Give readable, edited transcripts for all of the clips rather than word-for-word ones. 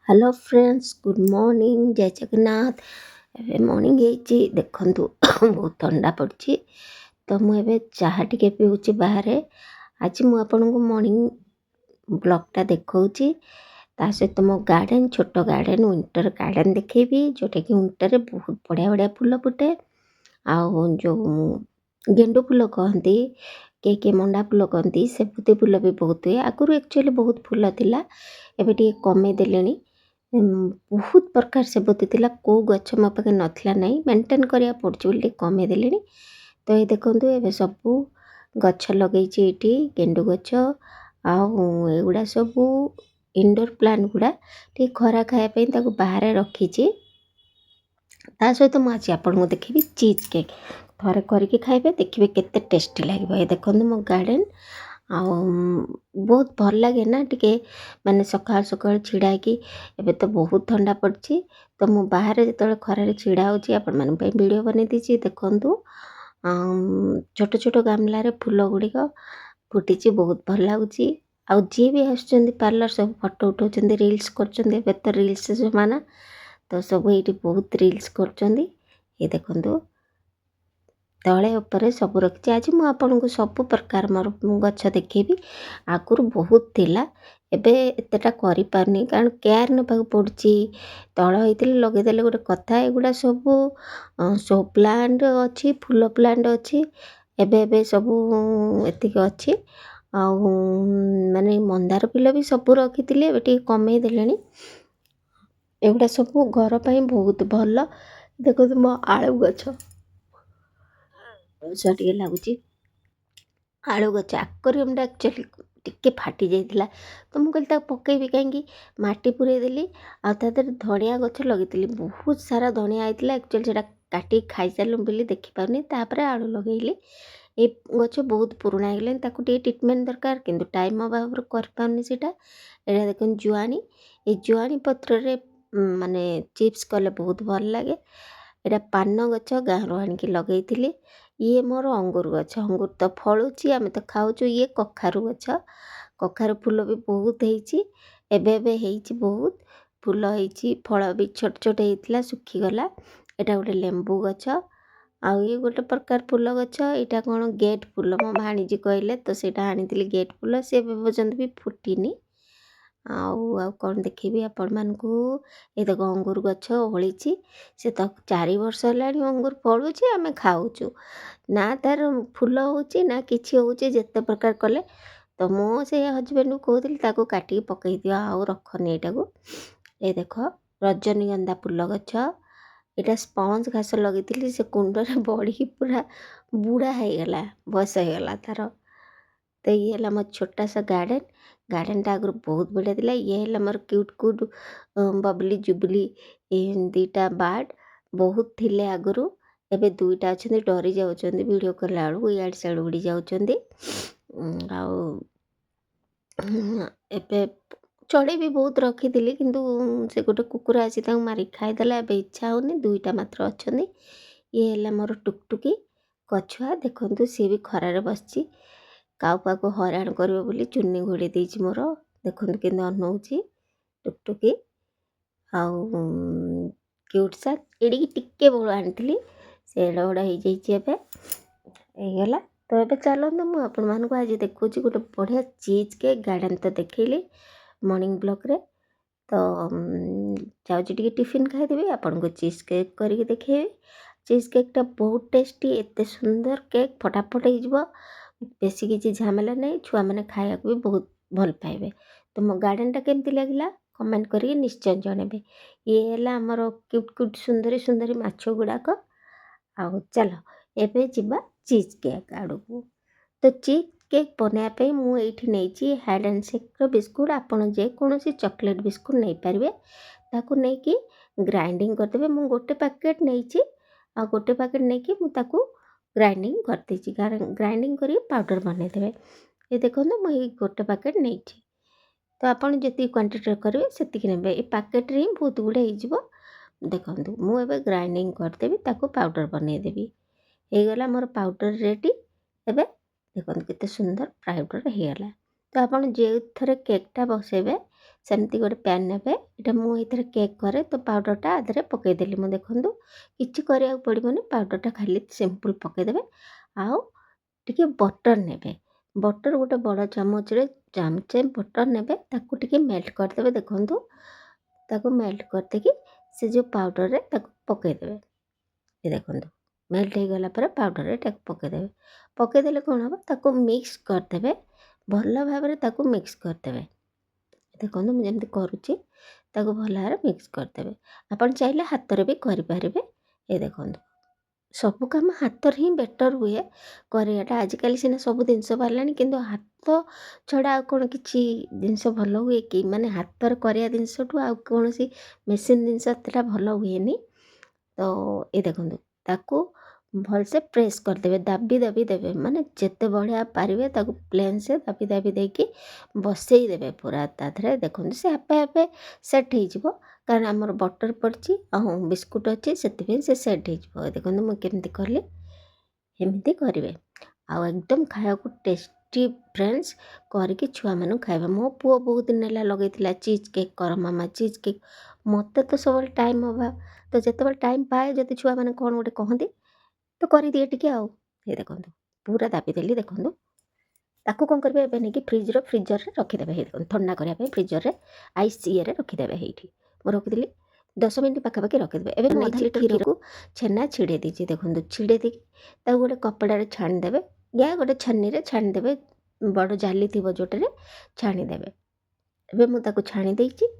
Hello friends, good morning. जय जगन्नाथ। एबे morning ହେଇଛି ଦେଖନ୍ତୁ ବହୁତ ଥଣ୍ଡା ପଡ଼ିଛି ତ ମୁଁ ଏବେ ଚାହା ଟିକେ ପିଉଛି ବାହାରେ। ଆଜି ମୁଁ ଆପଣଙ୍କୁ ମର୍ଣ୍ଣିଂ ବ୍ଲଗ୍ଟା ଦେଖାଉଛି। ତା ସହିତ ମୋ ଗାର୍ଡ଼େନ୍, ଛୋଟ ଗାର୍ଡ଼େନ୍, ୱିଣ୍ଟର୍ ଗାର୍ଡ଼େନ୍ ଦେଖେଇବି, ଯେଉଁଟାକି ୱିଣ୍ଟର୍ରେ ବହୁତ ବଢ଼ିଆ ବଢ଼ିଆ ଫୁଲ ଫୁଟେ। ଆଉ ଯେଉଁ ଗେଣ୍ଡୁ ଫୁଲ କହନ୍ତି, କିଏ ମଣ୍ଡା ଫୁଲ କହନ୍ତି, ସେବତୀ ଫୁଲ ବି ବହୁତ ହୁଏ। ଆଗରୁ ଆକ୍ଚୁଆଲି ବହୁତ ଫୁଲ ଥିଲା, ଏବେ ଟିକେ କମେଇ ଦେଲେଣି। ବହୁତ ପ୍ରକାର ସେବତୀ ଥିଲା, କେଉଁ ଗଛ ମୋ ପାଖେ ନଥିଲା ନାହିଁ, ମେଣ୍ଟେନ୍ କରିବାକୁ ପଡ଼ୁଛି ବୋଲି ଟିକେ କମେଇ ଦେଲେଣି। ତ ଏଇ ଦେଖନ୍ତୁ ଏବେ ସବୁ ଗଛ ଲଗେଇଛି ଏଇଠି, ଗେଣ୍ଡୁ ଗଛ ଆଉ ଏଗୁଡ଼ା ସବୁ ଇନଡୋର୍ ପ୍ଲାଣ୍ଟ ଗୁଡ଼ା ଟିକେ ଖରା ଖାଇବା ପାଇଁ ତାକୁ ବାହାରେ ରଖିଛି। ତା ସହିତ ମୁଁ ଆଜି ଆପଣଙ୍କୁ ଦେଖେଇବି ଚିଜ୍ କେକ୍। ଥରେ କରିକି ଖାଇବେ, ଦେଖିବେ କେତେ ଟେଷ୍ଟି ଲାଗିବ। ଏ ଦେଖନ୍ତୁ ମୋ ଗାର୍ଡ଼େନ୍। ଆଉ ବହୁତ ଭଲ ଲାଗେ ନା ଟିକେ, ମାନେ ସକାଳୁ ସକାଳୁ ଛିଡ଼ା ହେଇକି। ଏବେ ତ ବହୁତ ଥଣ୍ଡା ପଡ଼ିଛି, ତ ମୁଁ ବାହାରେ ଯେତେବେଳେ ଖରାରେ ଛିଡ଼ା ହେଉଛି ଆପଣମାନଙ୍କ ପାଇଁ ଭିଡ଼ିଓ ବନେଇ ଦେଇଛି। ଦେଖନ୍ତୁ ଛୋଟ ଛୋଟ ଗାମଲାରେ ଫୁଲ ଗୁଡ଼ିକ ଫୁଟିଛି, ବହୁତ ଭଲ ଲାଗୁଛି। ଆଉ ଯିଏ ବି ଆସୁଛନ୍ତି ପାର୍ଲର, ସବୁ ଫଟୋ ଉଠାଉଛନ୍ତି, ରିଲ୍ସ କରୁଛନ୍ତି। ଏବେ ତ ରିଲ୍ସ ଜମାନା, ତ ସବୁ ଏଇଠି ବହୁତ ରିଲ୍ସ କରୁଛନ୍ତି। ଏ ଦେଖନ୍ତୁ ତଳେ ଉପରେ ସବୁ ରଖିଛି। ଆଜି ମୁଁ ଆପଣଙ୍କୁ ସବୁ ପ୍ରକାର ମୋର ଗଛ ଦେଖେଇବି। ଆଗରୁ ବହୁତ ଥିଲା, ଏବେ ଏତେଟା କରିପାରୁନି କାରଣ କେୟାର ନେବାକୁ ପଡ଼ୁଛି। ତଳ ହେଇଥିଲେ ଲଗେଇଦେଲେ ଗୋଟେ କଥା। ଏଗୁଡ଼ା ସବୁ ଶୋ ପ୍ଲାଣ୍ଟ ଅଛି, ଫୁଲ ପ୍ଲାଣ୍ଟ ଅଛି। ଏବେ ଏବେ ସବୁ ଏତିକି ଅଛି। ଆଉ ମାନେ ମନ୍ଦାର ଫୁଲ ବି ସବୁ ରଖିଥିଲି, ଏବେ ଟିକେ କମେଇ ଦେଲେଣି। ଏଗୁଡ଼ା ସବୁ ଘର ପାଇଁ ବହୁତ ଭଲ। ଦେଖନ୍ତୁ ମୋ ଆଳୁ ଗଛ ଟିକେ ଲାଗୁଛି। ଆଳୁ ଗଛ ଆକ୍ୱାରିୟମଟା ଆକ୍ଚୁଆଲି ଟିକେ ଫାଟି ଯାଇଥିଲା, ତ ମୁଁ କହିଲି ତାକୁ ପକେଇବି କାହିଁକି, ମାଟି ପୁରେଇ ଦେଲି। ଆଉ ତା ଦେହରେ ଧଣିଆ ଗଛ ଲଗେଇଥିଲି, ବହୁତ ସାରା ଧଣିଆ ହେଇଥିଲା। ଆକ୍ଚୁଆଲି ସେଇଟା କାଟିକି ଖାଇସାରିଲୁ ବୋଲି ଦେଖିପାରୁନି, ତାପରେ ଆଳୁ ଲଗେଇଲି। ଏ ଗଛ ବହୁତ ପୁରୁଣା ହେଇଗଲାଣି, ତାକୁ ଟିକେ ଟ୍ରିଟମେଣ୍ଟ ଦରକାର, କିନ୍ତୁ ଟାଇମ୍ ଅଭାବରୁ କରିପାରୁନି ସେଇଟା। ଏଇଟା ଦେଖନ୍ତୁ ଜୁଆଣି। ଏ ଜୁଆଣି ପତ୍ରରେ ମାନେ ଚିପ୍ସ କଲେ ବହୁତ ଭଲ ଲାଗେ। ଏଇଟା ପାନ ଗଛ, ଗାଁରୁ ଆଣିକି ଲଗେଇଥିଲି। ଇଏ ମୋର ଅଙ୍ଗୁର ଗଛ, ଅଙ୍ଗୁର ତ ଫଳୁଛି, ଆମେ ତ ଖାଉଛୁ। ଇଏ କଖାରୁ ଗଛ, କଖାରୁ ଫୁଲ ବି ବହୁତ ହେଇଛି। ଏବେ ଏବେ ହେଇଛି ବହୁତ ଫୁଲ ହେଇଛି, ଫଳ ବି ଛୋଟ ଛୋଟ ହେଇଥିଲା, ଶୁଖିଗଲା। ଏଇଟା ଗୋଟେ ଲେମ୍ବୁ ଗଛ। ଆଉ ଇଏ ଗୋଟେ ପ୍ରକାର ଫୁଲ ଗଛ। ଏଇଟା କ'ଣ ଗେଟ୍ ଫୁଲ, ମୋ ଭାଣିଜୀ କହିଲେ ତ ସେଇଟା ଆଣିଥିଲି ଗେଟ୍ ଫୁଲ। ସେ ଏବେ ପର୍ଯ୍ୟନ୍ତ ବି ଫୁଟିନି। ଆଉ କ'ଣ ଦେଖେଇବି ଆପଣମାନଙ୍କୁ। ଏ ଦେଖ ଅଙ୍ଗୁର ଗଛ ଓହଳିଛି, ସେ ତ 4 ବର୍ଷ ହେଲାଣି ଅଙ୍ଗୁର ଫଳୁଛି, ଆମେ ଖାଉଛୁ। ନା ତାର ଫୁଲ ହେଉଛି ନା କିଛି ହେଉଛି, ଯେତେ ପ୍ରକାର କଲେ। ତ ମୁଁ ସେ ହଜବେଣ୍ଡକୁ କହୁଥିଲି ତାକୁ କାଟିକି ପକେଇ ଦିଅ, ଆଉ ରଖନି ଏଇଟାକୁ। ଏ ଦେଖ ରଜନୀଗନ୍ଧା ଫୁଲ ଗଛ। ଏଇଟା ସ୍ପଞ୍ଜ ଘାସ ଲଗେଇଥିଲି, ସେ କୁଣ୍ଡରେ ବଢ଼ିକି ପୁରା ବୁଢ଼ା ହେଇଗଲା, ବୟସ ହେଇଗଲା ତାର। ତ ଇଏ ହେଲା ମୋ ଛୋଟା ସା ଗାର୍ଡ଼େନ୍। ଗାର୍ଡ଼େନ୍ଟା ଆଗରୁ ବହୁତ ବଢ଼ିଆ ଥିଲା। ଇଏ ହେଲା ମୋର କ୍ୟୁଟ୍ ବବଲି ଜୁବଲି, ଦୁଇଟା ବାର୍ଡ଼ ବହୁତ ଥିଲେ ଆଗରୁ। ଏବେ 2ଟା ଅଛନ୍ତି, ଡରି ଯାଉଛନ୍ତି ଭିଡ଼ିଓ କଲା ବେଳକୁ, ଇଆଡ଼େ ସିଆଡ଼େ ଉଡ଼ି ଯାଉଛନ୍ତି। ଆଉ ଏବେ ଚଢ଼େଇ ବି ବହୁତ ରଖିଥିଲି, କିନ୍ତୁ ସେ ଗୋଟେ କୁକୁର ଆସି ତାଙ୍କୁ ମାରିକି ଖାଇଦେଲା। ଏବେ ଇଚ୍ଛା ହେଉନି, 2ଟା ମାତ୍ର ଅଛନ୍ତି। ଇଏ ହେଲା ମୋର ଟୁକଟୁକି କଛୁଆ। ଦେଖନ୍ତୁ ସିଏ ବି ଖରାରେ ବସିଛି, କାଉ କାକୁ ହଇରାଣ କରିବ ବୋଲି ଚୁନି ଘୋଡ଼େଇ ଦେଇଛି ମୋର। ଦେଖନ୍ତୁ କେମିତି ଅନଉଛି ଟୁକଟୁକି। ଆଉ କ୍ୟୁଟ୍ ସା ଏଡ଼ିକି ଟିକେ ବଳ ଆଣିଥିଲି, ସେ ଏଡ଼ ବଡ଼ ହେଇଯାଇଛି, ଏବେ ହେଇଗଲା। ତ ଏବେ ଚାଲନ୍ତୁ ମୁଁ ଆପଣମାନଙ୍କୁ ଆଜି ଦେଖାଉଛି ଗୋଟେ ବଢ଼ିଆ ଚିଜ୍ କେକ୍। ଗାର୍ଡ଼େନ୍ ତ ଦେଖେଇଲି ମର୍ଣ୍ଣିଂ ବ୍ଲଗ୍ରେ, ତ ଯାଉଛି ଟିକେ ଟିଫିନ୍ ଖାଇଦେବି, ଆପଣଙ୍କୁ ଚିଜ୍ କେକ୍ କରିକି ଦେଖେଇବି। ଚିଜ୍ କେକ୍ଟା ବହୁତ ଟେଷ୍ଟି, ଏତେ ସୁନ୍ଦର କେକ୍, ଫଟାଫଟ ହେଇଯିବ, ବେଶୀ କିଛି ଝାମେଲା ନାହିଁ। ଛୁଆମାନେ ଖାଇବାକୁ ବି ବହୁତ ଭଲ ପାଇବେ। ତ ମୋ ଗାର୍ଡ଼େନ୍ଟା କେମିତି ଲାଗିଲା କମେଣ୍ଟ କରିକି ନିଶ୍ଚୟ ଜଣେଇବେ। ଇଏ ହେଲା ଆମର କ୍ୟୁଟ୍ କ୍ୟୁଟ୍ ସୁନ୍ଦରୀ ସୁନ୍ଦରୀ ମାଛ ଗୁଡ଼ାକ। ଆଉ ଚାଲ ଏବେ ଯିବା ଚିଜ୍ କେକ୍ ଆଡ଼କୁ। ତ ଚିଜ୍ କେକ୍ ବନେଇବା ପାଇଁ ମୁଁ ଏଇଠି ନେଇଛି ହାଇଡ଼୍ ଆଣ୍ଡ ସିକ୍ର ବିସ୍କୁଟ୍। ଆପଣ ଯେକୌଣସି ଚକୋଲେଟ୍ ବିସ୍କୁଟ୍ ନେଇପାରିବେ। ତାକୁ ନେଇକି ଗ୍ରାଇଣ୍ଡିଙ୍ଗ କରିଦେବେ। ମୁଁ ଗୋଟେ ପ୍ୟାକେଟ୍ ନେଇଛି, ଆଉ ଗୋଟେ ପ୍ୟାକେଟ୍ ନେଇକି ମୁଁ ତାକୁ ଗ୍ରାଇଣ୍ଡିଙ୍ଗ କରିଦେଇଛି। ଗ୍ରାଇଣ୍ଡିଙ୍ଗ କରିକି ପାଉଡ଼ର ବନେଇଦେବେ। ଏ ଦେଖନ୍ତୁ ମୁଁ ଏଇ ଗୋଟେ ପ୍ୟାକେଟ୍ ନେଇଛି, ତ ଆପଣ ଯେତିକି କ୍ୱାଣ୍ଟିଟିରେ କରିବେ ସେତିକି ନେବେ। ଏ ପ୍ୟାକେଟ୍ରେ ହିଁ ବହୁତ ଗୁଡ଼େ ହେଇଯିବ। ଦେଖନ୍ତୁ ମୁଁ ଏବେ ଗ୍ରାଇଣ୍ଡିଙ୍ଗ କରିଦେବି, ତାକୁ ପାଉଡ଼ର ବନେଇଦେବି। ହେଇଗଲା ମୋର ପାଉଡ଼ର ରେଡ଼ି। ଏବେ ଦେଖନ୍ତୁ କେତେ ସୁନ୍ଦର ପାଉଡ଼ର ହେଇଗଲା। ତ ଆପଣ ଯେଉଁଥିରେ କେକ୍ଟା ବସାଇବେ सेमती गोटे पैन नेबे एटा मु एथिरे केक करे तो पाउडरटा आधरे पकईदेली मु देखंतु किछि करिया पड़िबोनी पाउडरटा खाली सिंपल पकईदेबे आउ टिके बटर नेबे बटर गोटे बड़ चामचरे चामचे बटर नेबे ताकू टिके मेल्ट करदेबे देखंतु ताकू मेल्ट करदेकी से जो पाउडर रे ताकू पकईदेबे ये देखंतु मेल्ट हो गला पर पाउडर रे ताकू पकईदेबे पकईदेले कोन हबो ताकू मिक्स करदेबे भल भाबरे ताकू मिक्स करदेबे देखो मुझे जमी करुच्ची भल भाव मिक्स करदेबे आपन चाहिले हाथ रे भी करें ये देखो सब कम हाथ ही बेटर हुए कराटा आजिकल सीना सब जिनस बाहर किंतु हाथ छड़ा कौन किसी जिनस भल हुए कि माने हाथ करिया जिनस ठू आ कौन सी मेसीन जिनस भल हुए नहीं तो ये देखो ताकू भलसे प्रेस करदेबे दाबी दाबी देबे माने जेते बढ़िया पारिबे ताकू प्लेन से दाबी दाबी देकी बसई देबे पूरा ताधरे देखो से आपे आपे सेट हो जिवो कारण आमर बटर पड़ची आ बिस्कुट अच्छी से सेट हो देखो मुझे केमती कली एमती करेंगे आ एकदम खाया को टेस्टी फ्रेंड्स करके छुआ मानू खाइबा मो पुओ बहुत दिन है लगे चीज केक कर मामा चीज केक मत तो सब टाइम अभाव तो जिते टाइम पाए जब छुआ मैंने कौन गोटे कहती तो कर दिए टिके आउ ये देखो पूरा दाबीदेली देखो ताकू कौन करेंगे एवं नहीं फ्रिज्र फ्रिजर रखीदे देखो ठंडा करने फ्रिजर में आईस ये रखीदे ये मुझे रखीदी 10 मिनट पाखापाखि रखीदे एवं आधा लिटर क्षीर को छेना छिड़े दीजिए देखो छिड़े दी गोटे कपड़े छाणीदेवे या गोटे छन्नी छाणीदेवे बड़ जाली थी जोटे छाणीदेवे एवं मुझे छाणी देती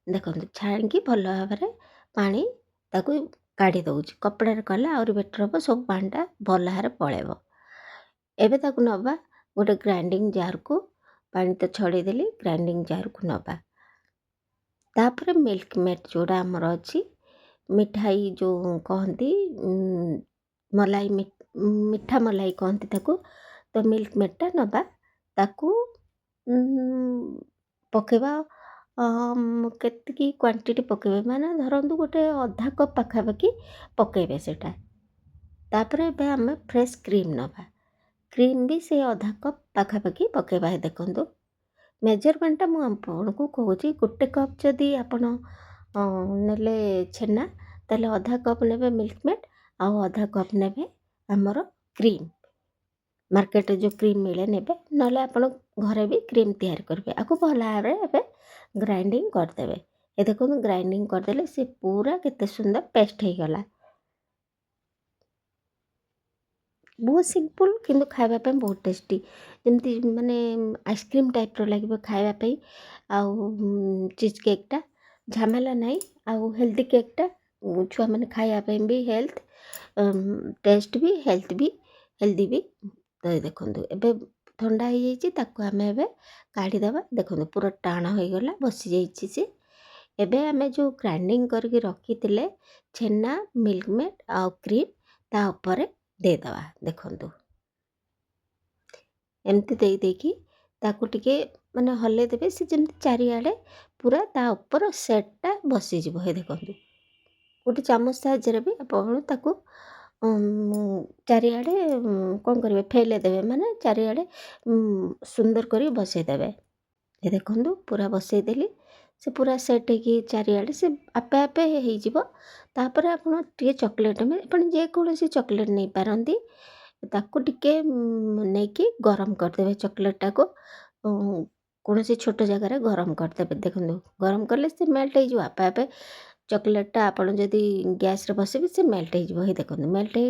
देखो छाणी भल भाव पानी ताकू काढ़ी दौची कपड़ा कले आहरी बेटर हम सब पानीटा भल भाव पलैब एबे ताकू नबा गोटे ग्राइंडिंग जार को पानी तो छड़ेदेली ग्राइंडिंग जार को नबा तापर मिल्क मेड जोड़ा आमर अच्छी मिठाई जो कहती मलाई मिठा मलाई कहती ताकू तो मिल्क मेडटा नबा ताकू पकेबा केतकी क्वांटिटी पकेबे माने धरंतु गोटे आधा कप पाखापाखि पकेबे सेटा तापर एबे आमे फ्रेश क्रीम नबा क्रीम भी से आधा कप पाखापाखि पकेबा देखंतु मेजरमेंटा मु आपको कहूँ गोटे कप जदि आपण नेले छेना ताले आधा कप नेबे मिल्क मेड आउ आधा कप नेबे आमर क्रीम मार्केट जो क्रीम मिले नेबे नले आपण घरे भी क्रीम तैयार करबे आको भल भाव एबे ग्राइंडिंग करदेबे ए देखो ग्राइंडिंग करदेले से पूरा केते सुंदर पेस्ट हो गला बहुत सिंपल किंतु खाइबा पे बहुत टेस्टी जमती माने आइसक्रीम टाइप रो लगे खाइबा आउ चीज केकटा झमेला नहीं आउ हेल्दी केकटा छुआ मैंने खाइबा भी हेल्थ टेस्ट भी हेल्दी भी तो देखो एबे ठंडा हो जाइए आम ए काढ़ीदेवा देखो पूरा टाण हो गला बसी जाइए सी एबे आमे जो ग्राइंडिंग करके रखी छेना मिल्क मेड आ क्रीम ता ऊपर देदवा देखंतु एमती दे देकी ताकू टिके माने हल्ले देबे से जेमती चारिआडे पूरा ता ऊपर सेटटा बसी जिवो हे देखंतु गोटे चामच साहाय्य भी आपण ताकू चारिआडे कौन करेंगे फैले देवे माने चारिआडे सुंदर करी बसई देवे ये देखंतु पूरा बसई देली से पूरा सेट हो चारिआडे से आपे आपे हो तापर आपण टे चॉकलेट में आपण जे कौन चॉकलेट नहीं पारती ताकू टिके नहीं गरम करदेवे चॉकलेटा को कौन सी छोट जगार गरम करदेवे देखो गरम कले से मेल्ट हो आपे आपे चॉकलेटा आपण जदि गैस रे बसेबे से मेल्ट हो देखो मेल्ट हो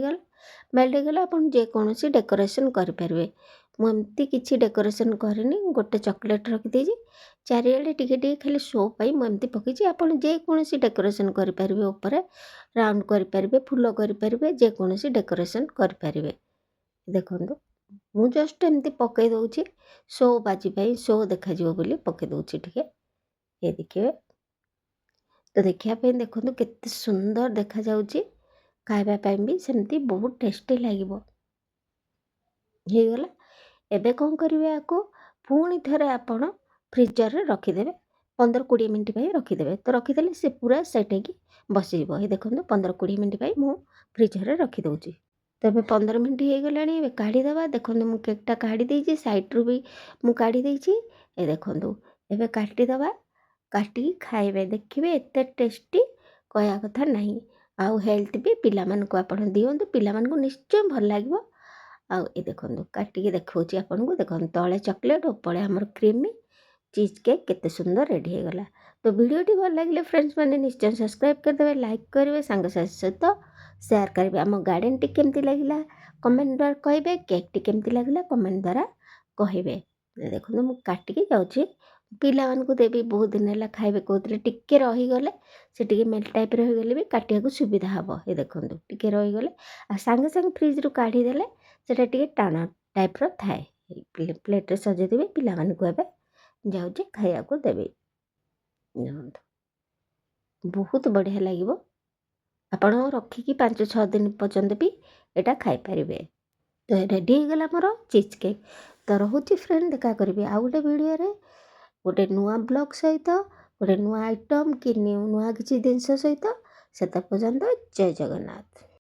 गला आपण जे कौन सी डेकोरेशन करें मुझे किसी डेकोरेशन करनी गोटे चॉकलेट रखीदे चारिआडे टिके टिके खाली शो पाई मुझे पकई आपड़ जेकोसी डेकोरेशन करेंगे ऊपर राउंड करेंगे फूल करेंगे जेकोसी डेकोरेशन करेंगे देखो मु जस्ट एमती पकई दूची शो बाजी शो देखा बोली पकई दूची टिके ये देखिए तो देखापी देखो केते सुंदर देखा जाउची खाइबा भी सेमती बहुत टेस्टी लगे गला एबे कौन करेंगे आपको पुणी थे आपण फ्रिजर रे रखीदेवे 15-20 मिनट रखीदेवे तो रखीदे से पूरा सेट हो बस ये देखो 15-20 मिनट मु फ्रिजर रे रखीदे तो ये 15 मिनट हो गला काढ़ीदेवा देखो मु केकटा काढ़ी सैड्रु भी मु काढ़ी ये देखो ଏବେ କାଟିଦେବା, କାଟିକି ଖାଇବେ, ଦେଖିବେ ଏତେ ଟେଷ୍ଟି କହିବା କଥା ନାହିଁ। ଆଉ ହେଲ୍ଥ ବି ପିଲାମାନଙ୍କୁ ଆପଣ ଦିଅନ୍ତୁ, ପିଲାମାନଙ୍କୁ ନିଶ୍ଚୟ ଭଲ ଲାଗିବ। ଆଉ ଏ ଦେଖନ୍ତୁ କାଟିକି ଦେଖାଉଛି ଆପଣଙ୍କୁ, ଦେଖନ୍ତୁ ତଳେ ଚକୋଲେଟ୍, ଉପରେ ଆମର କ୍ରିମି ଚିଜ୍ କେକ୍ କେତେ ସୁନ୍ଦର ରେଡ଼ି ହେଇଗଲା। ତ ଭିଡ଼ିଓଟି ଭଲ ଲାଗିଲେ ଫ୍ରେଣ୍ଡସ୍ ମାନେ ନିଶ୍ଚୟ ସବସ୍କ୍ରାଇବ୍ କରିଦେବେ, ଲାଇକ୍ କରିବେ, ସାଙ୍ଗସାଥି ସହିତ ସେୟାର କରିବେ। ଆମ ଗାର୍ଡ଼େନଟି କେମିତି ଲାଗିଲା କମେଣ୍ଟ ଦ୍ୱାରା କହିବେ, କେକ୍ଟି କେମିତି ଲାଗିଲା କମେଣ୍ଟ ଦ୍ୱାରା କହିବେ। ଦେଖନ୍ତୁ ମୁଁ କାଟିକି ଯାଉଛି, ପିଲାମାନଙ୍କୁ ଦେବି, ବହୁତ ଦିନ ହେଲା ଖାଇବେ କହୁଥିଲେ। ଟିକେ ରହିଗଲେ ସେ ଟିକେ ମେଲ୍ଟ ଟାଇପ୍ର ହୋଇଗଲେ ବି କାଟିବାକୁ ସୁବିଧା ହେବ। ଏ ଦେଖନ୍ତୁ ଟିକେ ରହିଗଲେ, ଆଉ ସାଙ୍ଗେ ସାଙ୍ଗେ ଫ୍ରିଜ୍ରୁ କାଢ଼ିଦେଲେ ସେଟା ଟିକେ ଟାଣ ଟାଇପ୍ର ଥାଏ। ପ୍ଲେଟ୍ରେ ସଜେଇଦେବି, ପିଲାମାନଙ୍କୁ ଏବେ ଯାଉଛି ଖାଇବାକୁ ଦେବି। ଦେଖନ୍ତୁ ବହୁତ ବଢ଼ିଆ ଲାଗିବ, ଆପଣ ରଖିକି 5-6 ଦିନ ପର୍ଯ୍ୟନ୍ତ ବି ଏଇଟା ଖାଇପାରିବେ। ତ ରେଡ଼ି ହେଇଗଲା ମୋର ଚିଜ୍ କେକ୍। ତ ରହୁଛି ଫ୍ରେଣ୍ଡ, ଦେଖା କରିବି ଆଉ ଗୋଟେ ଭିଡ଼ିଓରେ, ଗୋଟେ ନୂଆ ବ୍ଲଗ୍ ସହିତ, ଗୋଟେ ନୂଆ ଆଇଟମ୍ କି ନୂଆ କିଛି ଜିନିଷ ସହିତ। ସେତେ ପର୍ଯ୍ୟନ୍ତ ଜୟ ଜଗନ୍ନାଥ।